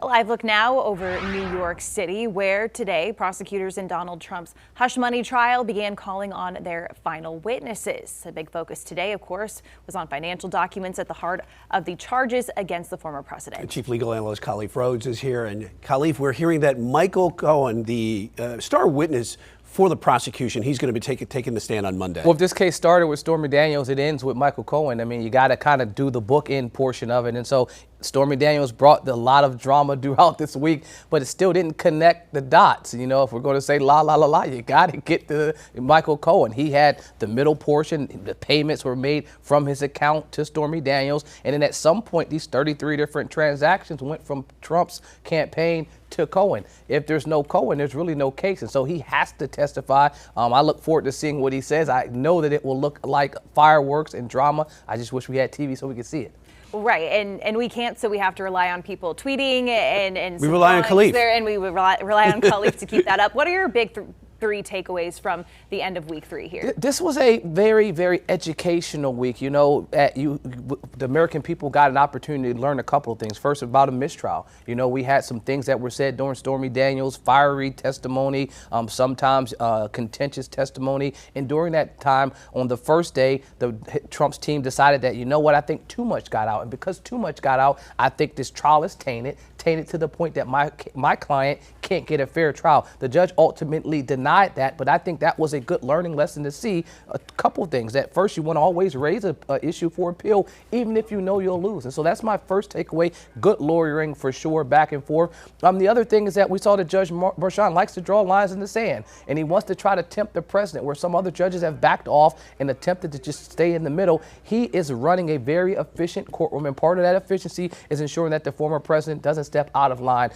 A live look now over New York City, where today prosecutors in Donald Trump's hush money trial began calling on their final witnesses. A big focus today, of course, was on financial documents at the heart of the charges against the former president. Chief Legal Analyst Khalif Rhodes is here. And Khalif, we're hearing that Michael Cohen, the star witness for the prosecution, he's going to be taking the stand on Monday. Well, if this case started with Stormy Daniels, it ends with Michael Cohen. I mean, you got to kind of do the bookend portion of it. And so Stormy Daniels brought a lot of drama throughout this week, but it still didn't connect the dots. You know, if we're going to say la, la, la, la, you got to get to Michael Cohen. He had the middle portion. The payments were made from his account to Stormy Daniels. And then at some point, these 33 different transactions went from Trump's campaign to Cohen. If there's no Cohen, there's really no case. And so he has to testify. I look forward to seeing what he says. I know that it will look like fireworks and drama. I just wish we had TV so we could see it. Right, and we can't, so we have to rely on people tweeting and we rely on Khalif. And we rely on Khalif to keep that up. What are your big three takeaways from the end of week 3 here? This was a very, very educational week. You know, the American people got an opportunity to learn a couple of things. First, about a mistrial. You know, we had some things that were said during Stormy Daniels, fiery testimony, sometimes contentious testimony. And during that time, on the first day, Trump's team decided that, you know what, I think too much got out. And because too much got out, I think this trial is tainted to the point that my client can't get a fair trial. The judge ultimately denied that, but I think that was a good learning lesson to see a couple of things. That first, you want to always raise an issue for appeal, even if you know you'll lose. And so that's my first takeaway. Good lawyering for sure, back and forth. The other thing is that we saw that Judge Merchan likes to draw lines in the sand, and he wants to try to tempt the president, where some other judges have backed off and attempted to just stay in the middle. He is running a very efficient courtroom, and part of that efficiency is ensuring that the former president doesn't step out of line,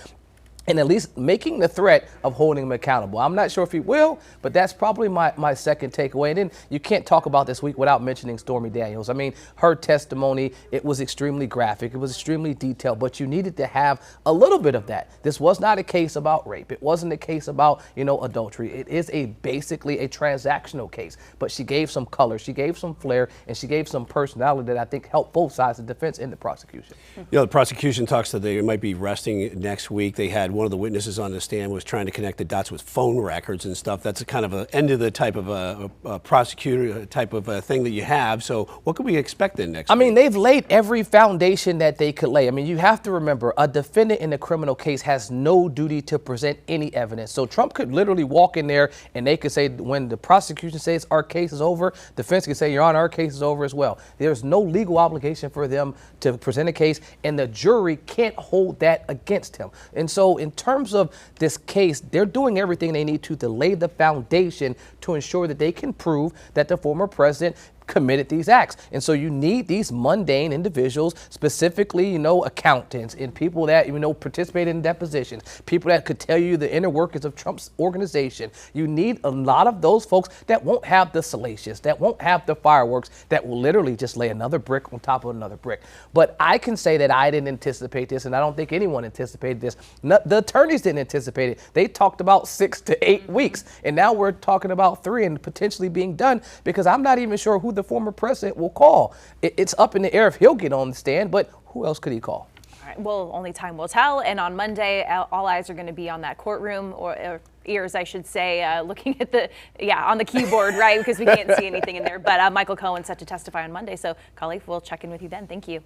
and at least making the threat of holding him accountable. I'm not sure if he will, but that's probably my second takeaway. And then you can't talk about this week without mentioning Stormy Daniels. I mean, her testimony, it was extremely graphic. It was extremely detailed, but you needed to have a little bit of that. This was not a case about rape. It wasn't a case about, you know, adultery. It is basically a transactional case, but she gave some color, she gave some flair, and she gave some personality that I think helped both sides, the defense and the prosecution. You know, the prosecution talks that they might be resting next week. They had one of the witnesses on the stand was trying to connect the dots with phone records and stuff. That's a kind of an end of the type of a prosecutor type of a thing that you have. So what could we expect then next week? I mean, they've laid every foundation that they could lay. I mean, you have to remember, a defendant in a criminal case has no duty to present any evidence. So Trump could literally walk in there and they could say, when the prosecution says our case is over, defense could say, Your Honor, our case is over as well. There's no legal obligation for them to present a case, and the jury can't hold that against him. And so in terms of this case, they're doing everything they need to lay the foundation to ensure that they can prove that the former president committed these acts. And so you need these mundane individuals, specifically, you know, accountants and people that, you know, participate in depositions, people that could tell you the inner workings of Trump's organization. You need a lot of those folks that won't have the salacious, that won't have the fireworks, that will literally just lay another brick on top of another brick. But I can say that I didn't anticipate this, and I don't think anyone anticipated this. The attorneys didn't anticipate it. They talked about 6 to 8 weeks, and now we're talking about 3 and potentially being done, because I'm not even sure who the former president will call. It's up in the air if he'll get on the stand, but who else could he call? All right, well, only time will tell. And on Monday, all eyes are going to be on that courtroom, or ears, I should say, looking at on the keyboard, right? Because we can't see anything in there. But Michael Cohen's set to testify on Monday. So, Khalif, we'll check in with you then. Thank you.